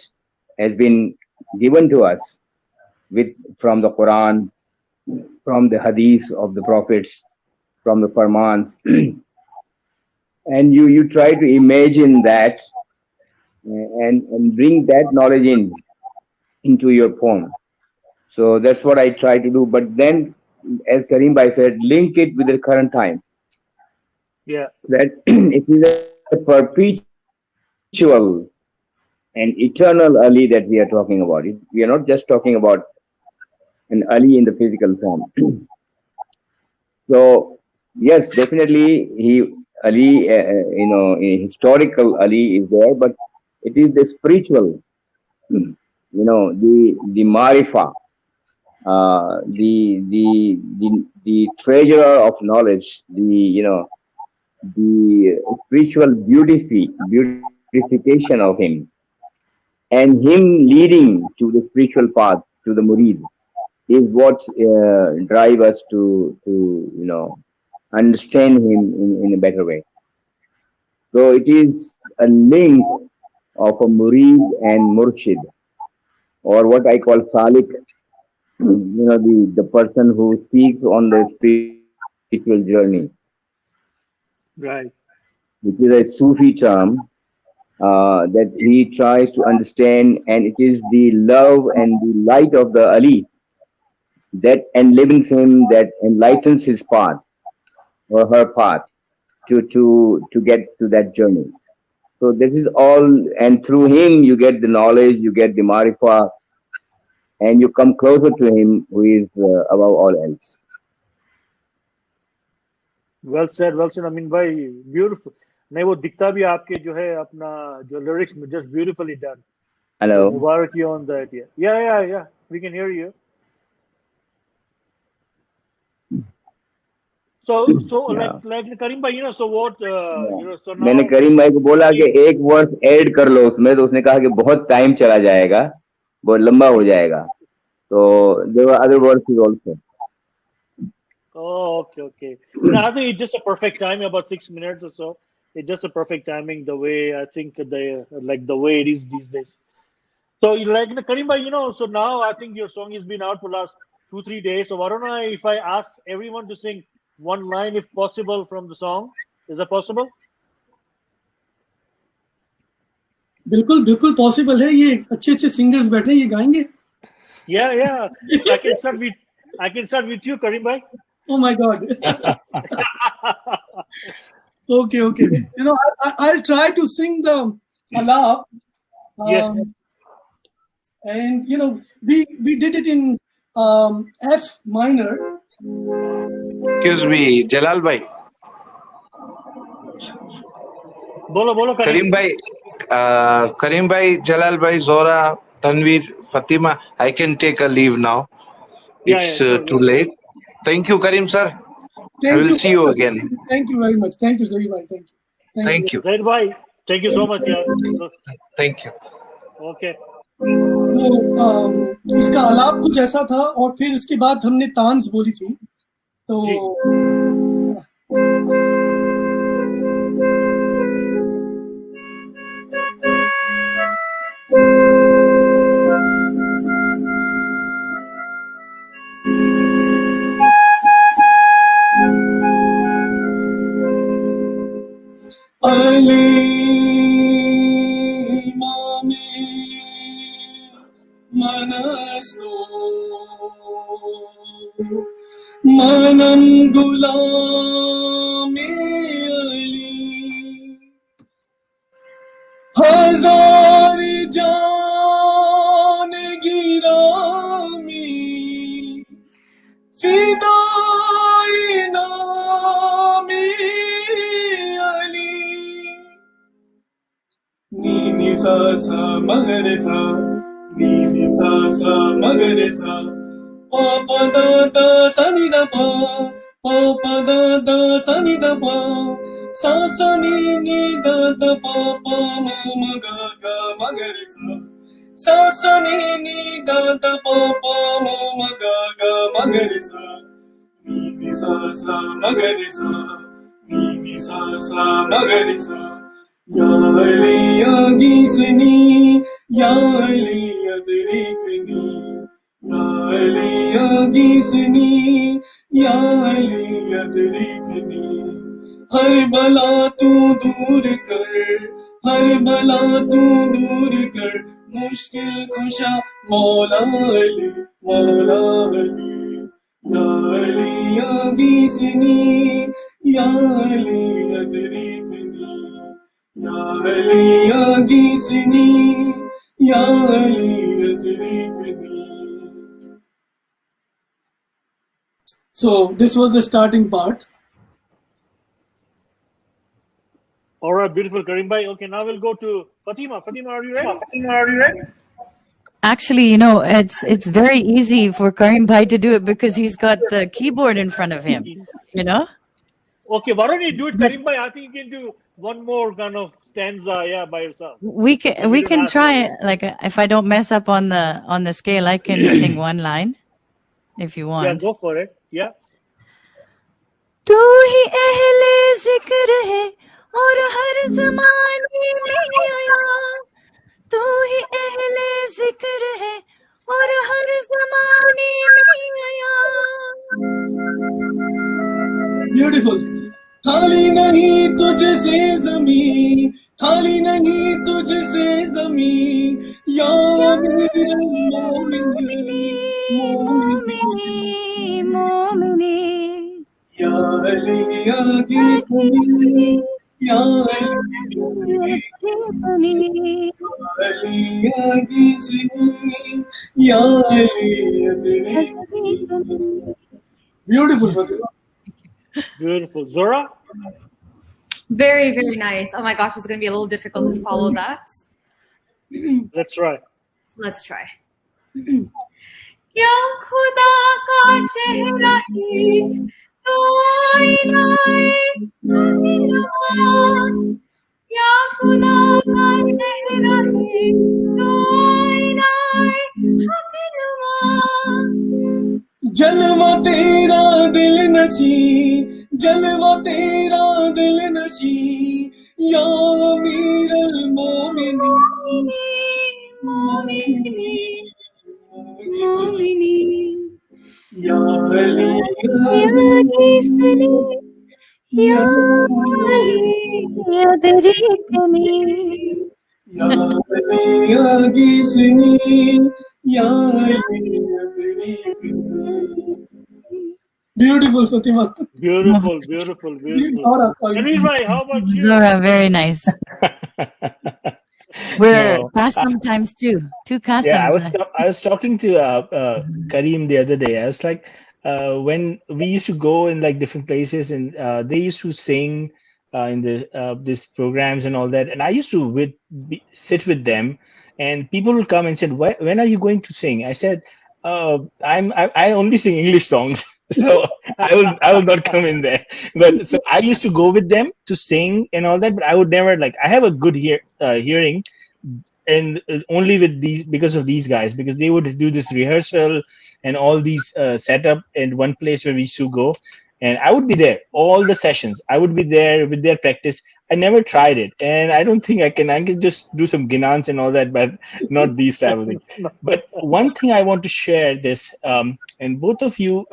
has been given to us from the Quran, from the hadiths of the prophets, from the farmans. And you try to imagine that and bring that knowledge into your poem. So that's what I try to do. But then, as Karim bhai said, link it with the current time. Yeah. That it is a perpetual and eternal Ali that we are talking about. We are not just talking about an Ali in the physical form. So yes, definitely Ali, historical Ali is there, but it is the spiritual, the marifa, the treasurer of knowledge, the spiritual beautification of him, and him leading to the spiritual path, to the murid. is what drive us to understand him in a better way. So it is a link of a murid and murshid, or what I call salik, the person who seeks on the spiritual journey. Right. Which is a Sufi term that he tries to understand, and it is the love and the light of the Ali that enlivens him, that enlightens his path or her path to get to that journey. So this is all, and through him you get the knowledge, you get the marifah, and you come closer to him, who is above all else. Well said, Amin bhai, beautiful. नहीं वो दिखता भी आपके जो है अपना जो lyrics में just beautifully done. Hello. So, Mubarak you on that, yeah. We can hear you. So like Karim bhai, so what, so now. मैंने करीम भाई को बोला कि एक वर्स ऐड कर लो उसमें, तो उसने कहा कि बहुत टाइम चला जाएगा, बहुत लंबा हो जाएगा. So there were other verses also. Oh, okay. No, I think it's just a perfect timing, about 6 minutes or so. It's just a perfect timing, the way I think the way it is these days. So like Karim bhai, so now I think your song has been out for last 2-3 days. So why don't I, if I ask everyone to sing one line if possible from the song, is that possible? बिल्कुल possible है. ये अच्छे singers बैठे हैं, ये गाएंगे. Yeah. So I can start with you, Karim bhai. Oh my God. Okay. I'll try to sing the alap. Yes. And we did it in F minor. Excuse me, Jalal bhai. Bolo Karim bhai, Jalal bhai, Zohra, Tanveer, Fatimah, I can take a leave now. It's too late. Thank you, Karim sir. I will see you again. Thank you very much. Thank you, Zahir bhai. Thank you. Zahir bhai, thank you so much. Thank you. Okay. तो इसका आलाप कुछ ऐसा था, और फिर उसके बाद हमने तांज बोली थी. तो मनम गुलामे अली हजार जान गिरामी फिदाई नामे अली नी सा सा मगर सा नी सा मगर सा pa da da sa ni da pa da da sa ni da pa sa ni da da pa ma ga ga ma ga re sa sa ni da da pa ma ga ga ma ga re sa ni sa ma ga re sa ni sa ma ga re sa ya ali ya gisni ya ali adrikni Ya Ali gisni, Ya Ali adrikni, har bala tu dur kar, mushkil kusha Mawla Ali. Ya Ali gisni, Ya Ali adrikni, Ya Ali gisni, Ya Ali adrikni. So this was the starting part. All right, beautiful, Karim bhai. Okay, now we'll go to Fatimah. Fatimah, are you ready? Actually, it's very easy for Karim bhai to do it because he's got the keyboard in front of him. Okay, why don't you do it, Karim bhai? I think you can do one more kind of stanza, by yourself. We can try it. Like if I don't mess up on the scale, I can sing one line. if you want. Yeah, go for it. Yeah. तू ही अहले जिक्र है और हर ज़माने में आया तू ही अहले जिक्र है और हर ज़माने में आया Beautiful. खाली नहीं तुझसे ज़मीं खाली नहीं तुझसे ज़मीं या अमीर मोमिनीन या अलिया की सनी या अलिया की सनी या अलिया Beautiful, Fatimah. Beautiful. Zohra? Very, very nice. Oh my gosh, it's going to be a little difficult to follow that. Let's try. Let's try. Ya Khuda ka chehra hi to aina-e Amin. Ya Khuda ka chehra hi to aina-e Amin. जलवा तेरा दिल नशी जलवा तेरा दिल नशी या अमीर अल-मोमिनीन या अली की सनी या अली की सनी या Beautiful, Fatimah. Beautiful, beautiful, beautiful. Tanveer, how about you? Zohra, very nice. We're Kassam times two Kassams. Yeah, I was talking to Karim the other day. I was like, when we used to go in like different places and they used to sing in the these programs and all that, and I used to sit with them, and people would come and said, "When are you going to sing?" I said, I only sing English songs." So I will not come in there. But so I used to go with them to sing and all that, but I would never I have a good hearing, and only with these because of these guys, because they would do this rehearsal and all these setup in one place where we used to go, and I would be there all the sessions. I would be there with their practice. I never tried it, and I don't think I can just do some ginans and all that, but not these type of things. But one thing I want to share this, and both of you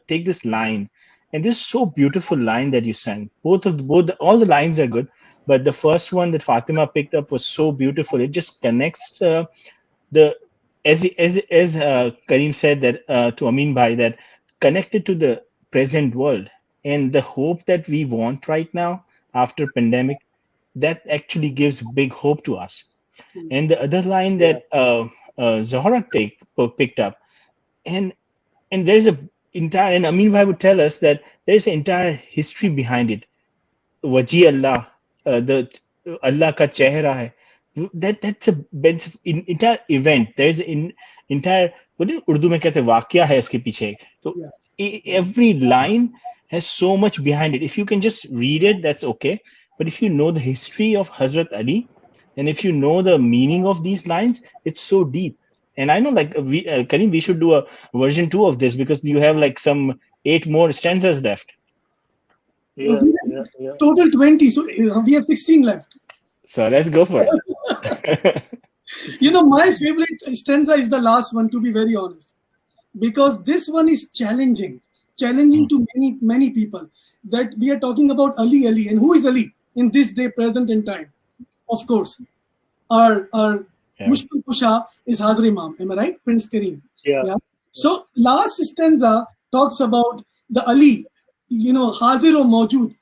take this line, and this so beautiful line that you sang. All the lines are good, but the first one that Fatimah picked up was so beautiful. It just connects as Karim said that to Amin Bhai, that connected to the present world and the hope that we want right now after pandemic. That actually gives big hope to us. And the other line that Zohra picked up, and there's a entire, and Amin Bhai would tell us that there's an entire history behind it. Waji Allah, the Allah ka chehra hai. That's an entire event. There's an entire, what is Urdu mein kehte वाकया है इसके पीछे. So every line has so much behind it. If you can just read it, that's okay. But if you know the history of Hazrat Ali, and if you know the meaning of these lines, it's so deep. And I know, Karim, we should do a version 2 of this, because you have like some 8 more stanzas left. Yeah. Total 20, so we have 16 left. So let's go for it. My favorite stanza is the last one, to be very honest, because this one is challenging to many people. That we are talking about Ali, and who is Ali in this day, present in time? Of course, our Mushkil Kusha is Hazar Imam. Am I right, Prince Karim? Yeah. So last stanza talks about the Ali, Hazir or Mawjood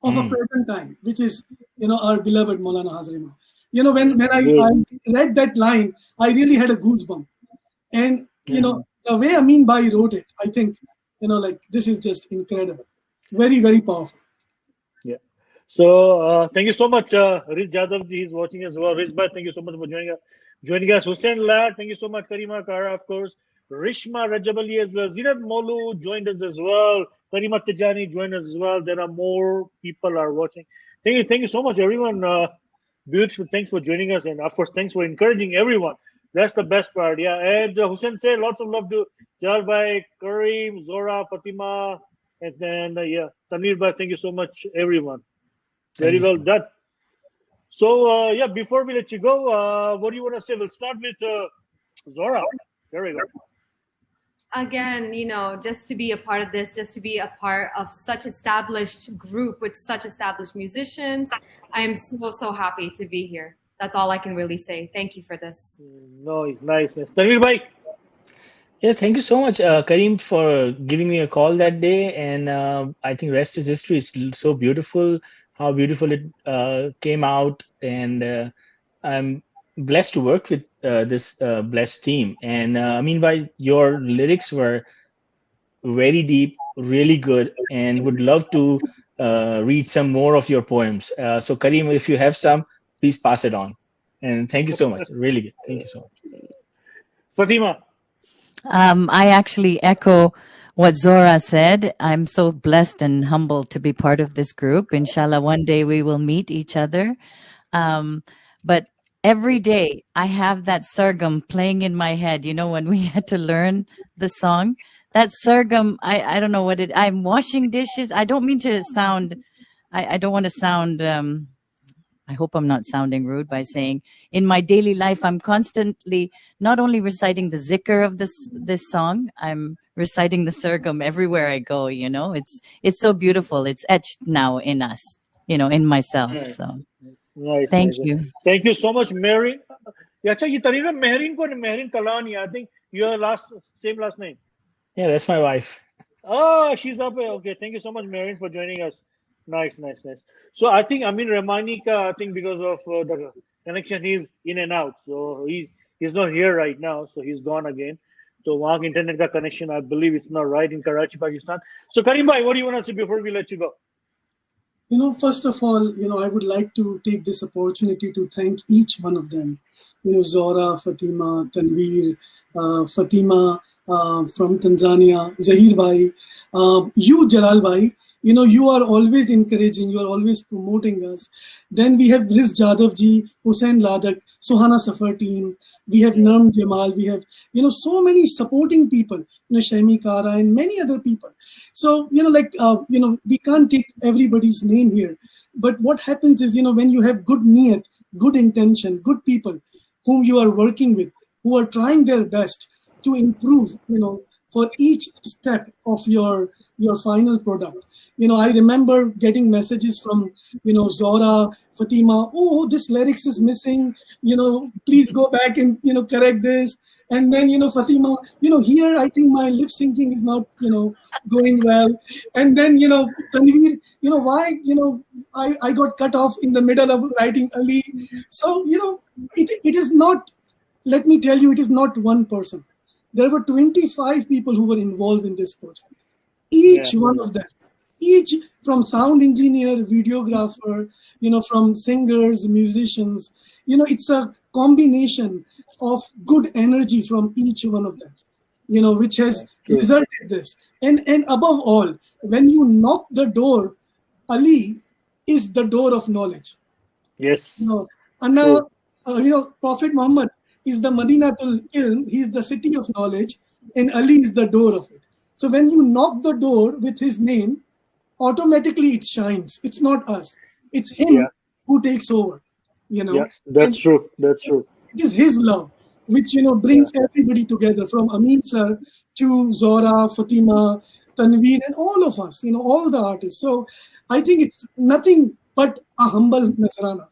of a present time, which is our beloved Maulana Hazar Imam. When I read that line, I really had a goosebump. And the way Amin Bhai wrote it, I think this is just incredible. Very, very powerful. Yeah. So thank you so much, Riz Jadhav ji is watching as well. Riz Bhai, thank you so much for joining us. Hussein Lad, thank you so much. Karima Kara, of course. Rishma Rajabali as well. Zinat Molu joined us as well. Karima Tijani joined us as well. There are more people are watching. Thank you so much, everyone. Beautiful. Thanks for joining us, and of course, thanks for encouraging everyone That's the best part, yeah. And Hussein said lots of love to Jalal bhai, Karim, Zohra, Fatimah, and then yeah, Tanveer bhai. Thank you so much, everyone. Very well done. So yeah, before we let you go, what do you want to say? We'll start with Zohra. There we go. Again, you know, just to be a part of this, just to be a part of such established group with such established musicians, I am so happy to be here. That's all I can really say. Thank you for this. No, nice. Tanveer bhai. Yeah, thank you so much, Karim, for giving me a call that day. And I think rest is history. It's so beautiful, how beautiful it came out. And I'm blessed to work with this blessed team. And I mean, your lyrics were very deep, really good, and would love to read some more of your poems. So Karim, if you have some, please pass it on. And thank you so much. Really good. Thank you so much. Fatimah. I actually echo what Zohra said. I'm so blessed and humbled to be part of this group. Inshallah, one day we will meet each other. But every day I have that 𝗟𝗏𝗡 playing in my head. You know, when we had to learn the song, that 𝗟𝗏𝗡, I don't know what I'm washing dishes. I don't mean to sound, I don't want to sound, I hope I'm not sounding rude by saying in my daily life, I'm constantly not only reciting the zikr of this song, I'm reciting the 𝗟𝗏𝗡 everywhere I go. You know, it's so beautiful. It's etched now in us, you know, in myself. So nice. Thank you. Thank you so much, Mary. Yacha, you Tarina Mehreen ko Mehreen Kalani. I think your same last name. Yeah, that's my wife. Oh, she's up there. Okay, thank you so much, Mehreen, for joining us. Nice. So I think Amin Rehmani ka, I think because of the connection, he's in and out. So he's not here right now. So he's gone again. So वहाँ internet ka connection, I believe it's not right in Karachi, Pakistan. So Karim bhai, what do you want to say before we let you go? You know, first of all, you know, I would like to take this opportunity to thank each one of them. You know, Zohra, Fatimah, Tanveer, Fatimah from Tanzania, Zahir bhai, you Jalal bhai. You know, you are always encouraging, you are always promoting us. Then we have 𝗔𝗟-𝗠𝗢𝗡, Hussein Ladak, Suhana Safar team. We have Narm Jamal. We have, you know, so many supporting people, you know, Shaimi Kara and many other people. So, you know, like, you know, we can't take everybody's name here. But what happens is, you know, when you have good niyat, good intention, good people whom you are working with, who are trying their best to improve, you know, for each step of your final product. You know, I remember getting messages from, you know, Zohra, Fatimah, oh, this lyrics is missing, you know, please go back and, you know, correct this. And then, you know, Fatimah, you know, here I think my lip syncing is not, you know, going well. And then, you know, Tanveer, you know, why, you know, I got cut off in the middle of writing Ali. So, you know, it is not, let me tell you, it is not one person. There were 25 people who were involved in this project. Each one of them, each from sound engineer, videographer, you know, from singers, musicians, you know, it's a combination of good energy from each one of them, you know, which has resulted this. And above all, when you knock the door, Ali is the door of knowledge. Yes. You know, and you know, Prophet Muhammad is the Madinatul Ilm, he is the city of knowledge, and Ali is the door of it. So when you knock the door with his name, automatically it shines. It's not us. It's him who takes over, you know. Yeah, that's true. That's true. It is his love, which, you know, brings everybody together from Amin sir to Zohra, Fatimah, Tanveer, and all of us, you know, all the artists. So I think it's nothing but a humble Nazrana.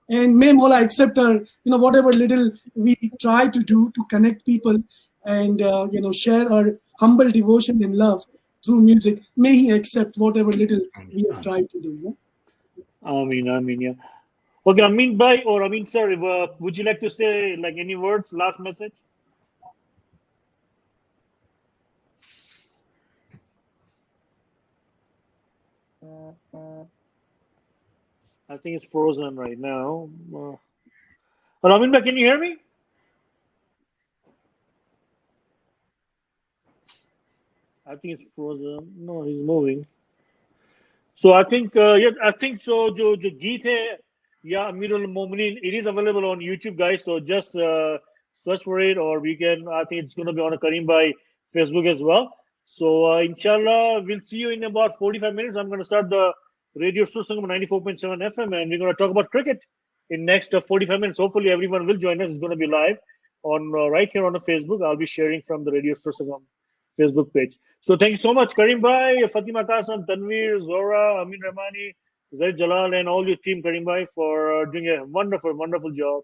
And may Mola accept our, you know, whatever little we try to do to connect people and, you know, share our humble devotion and love through music. May he accept whatever little we have tried to do. Yeah? Amin, yeah. Okay, Amin bhai or Amin sir, would you like to say like any words, last message? I think it's frozen right now. Amin bhai, can you hear me? I think it's frozen. No, he's moving. So I think, I think so. जो गीत है या AMIR AL-MOMINEEN, it is available on YouTube, guys. So just search for it, or we can, I think it's going to be on a Karim Bhai Facebook as well. So inshallah, we'll see you in about 45 minutes. I'm going to start the radio Sursangam 94.7 FM, and we're going to talk about cricket in next 45 minutes. Hopefully everyone will join us. It's going to be live on right here on the Facebook. I'll be sharing from the radio Sursangam Facebook page. So thank you so much, Karim Bhai, Fatimah, Kassam, Tanveer, Zohra, Amin, Rehmani, Zahir, Jalal, and all your team, Karim Bhai, for doing a wonderful, wonderful job.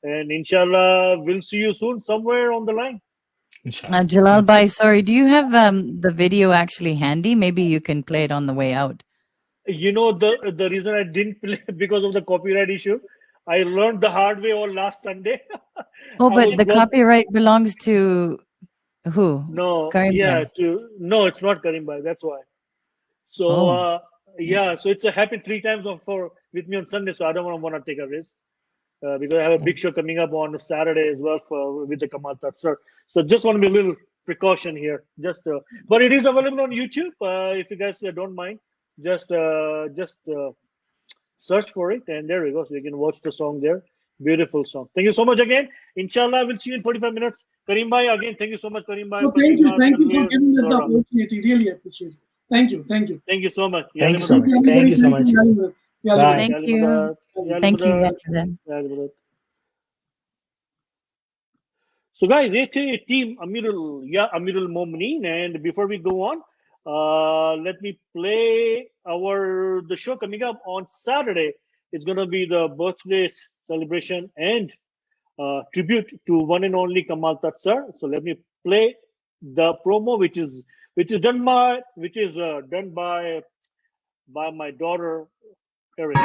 And inshallah, we'll see you soon somewhere on the line. Jalal Bhai, sorry, do you have the video actually handy? Maybe you can play it on the way out. You know, the reason I didn't play because of the copyright issue. I learned the hard way all last Sunday. Oh, but the copyright belongs to who? No, Karim yeah, Bhai. no, it's not Karim Bhai. That's why. So yeah, so it's happened 3 times with me on Sunday. So I don't want to take a risk because I have a big show coming up on Saturday as well with the 𝗃𝗘𝗘𝗡. So just want to be a little precaution here. But it is available on YouTube. If you guys don't mind, just search for it, and there we go. So you can watch the song there. Beautiful song. Thank you so much again. Inshallah, we'll see you in 45 minutes. Karim Bhai, again, thank you so much, Karim Bhai. So thank you for giving us the opportunity. Really appreciate it. Thank you. Thank you so much. Thank you so much. Thank you so much. Bye. Thank you. Thank you. So guys, it's a team AMIR al-MOMINEEN, and before we go on, let me play the show coming up on Saturday. It's gonna be the birthday celebration and tribute to one and only 𝗃𝗘𝗘𝗡. So let me play the promo, which is done by my daughter, Karim.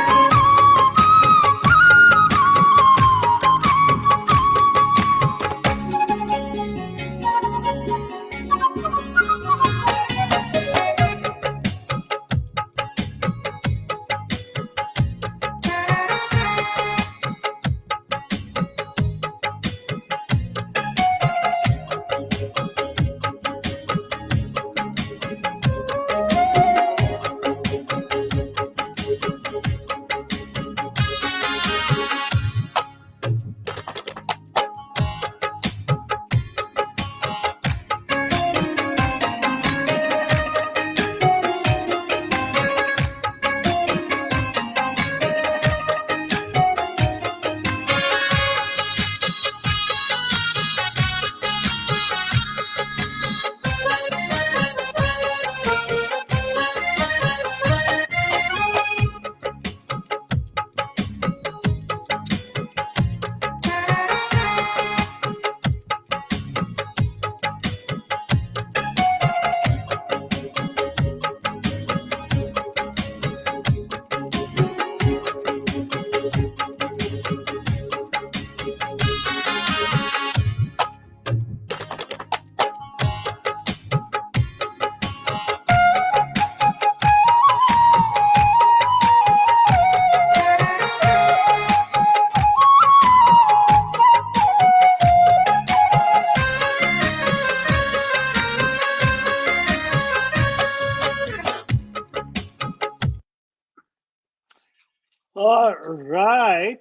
All right.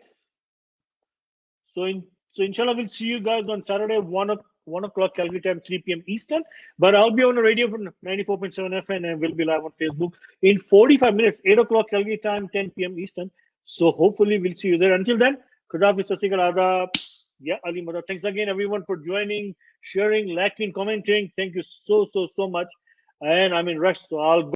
So inshallah, we'll see you guys on Saturday, 1 o'clock Calgary time, 3 p.m. Eastern. But I'll be on the radio from 94.7 FM, and we'll be live on Facebook in 45 minutes, 8 o'clock Calgary time, 10 p.m. Eastern. So hopefully we'll see you there. Until then, Khudafiz, 𝗃𝗃𝗧𝗏, yeah, Ali Mother. Thanks again, everyone, for joining, sharing, liking, commenting. Thank you so much. And I'm in rush, so I'll go.